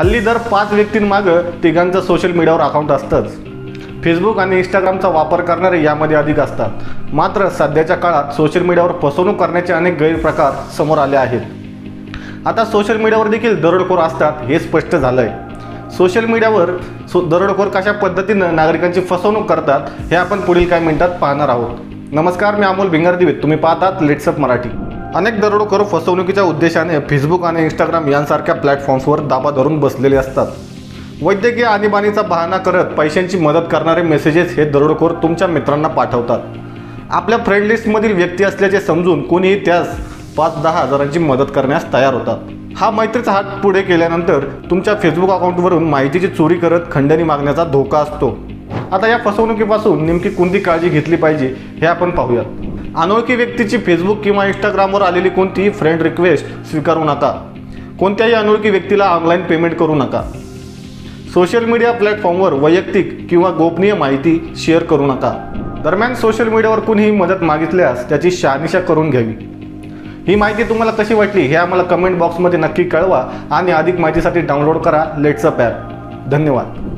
हल्ली दर 5 व्यक्तींमागं तिघांचं सोशल मीडियावर अकाउंट असतंच। फेसबुक आणि इंस्टाग्रामचा वापर करणारे यामध्ये अधिक असतात। मात्र सध्याच्या काळात सोशल मीडियावर फसवणूक करण्याचे अनेक गैरप्रकार समोर आले आहेत। आता सोशल मीडियावर देखील दरोडेखोर असतात हे स्पष्ट झालंय। सोशल मीडियावर दरोडेखोर कशा पद्धतीनं नागरिकांची फसवणूक करतात हे आपण पुढील काही मिनिटात पाहणार आहोत। नमस्कार, मी अमोल भिंगारदिवे, तुम्ही पाहतात लेट्सअप मराठी। अनेक दरोडेखोर फसवणुकीच्या उद्देशाने फेसबुक आणि इंस्टाग्राम यांसारख्या प्लॅटफॉर्म्सवर दाबा धरून बसलेले असतात। वैद्यकीय आणीबाणीचा बहाणा करत पैशांची मदत करणारे मेसेजेस हे दरोडेखोर तुमच्या मित्रांना पाठवतात। आपल्या फ्रेंड लिस्टमधील व्यक्ती असल्याचे समजून कोणीही त्यास 5-10 हजारांची मदत करण्यास तयार होतात। हा मैत्रीचा हात पुढे केल्यानंतर तुमच्या फेसबुक अकाउंटवरून माहितीची चोरी करत खंडणी मागण्याचा धोका असतो। आता या फसवणुकीपासून नेमकी कोणती काळजी घेतली पाहिजे हे आपण पाहूयात। अनोळखी व्यक्तीची फेसबुक किंवा इंस्टाग्रामवर आलेली कोणतीही फ्रेंड रिक्वेस्ट स्वीकारू नका। कोणत्याही अनोळखी व्यक्तीला ऑनलाईन पेमेंट करू नका। सोशल मीडिया प्लॅटफॉर्मवर वैयक्तिक किंवा गोपनीय माहिती शेअर करू नका। दरम्यान सोशल मीडियावर कुणीही मदत मागितल्यास त्याची शहानिशा करून घ्यावी। ही माहिती तुम्हाला कशी वाटली हे आम्हाला कमेंट बॉक्समध्ये नक्की कळवा आणि अधिक माहितीसाठी डाउनलोड करा लेट्सअप ॲप। धन्यवाद।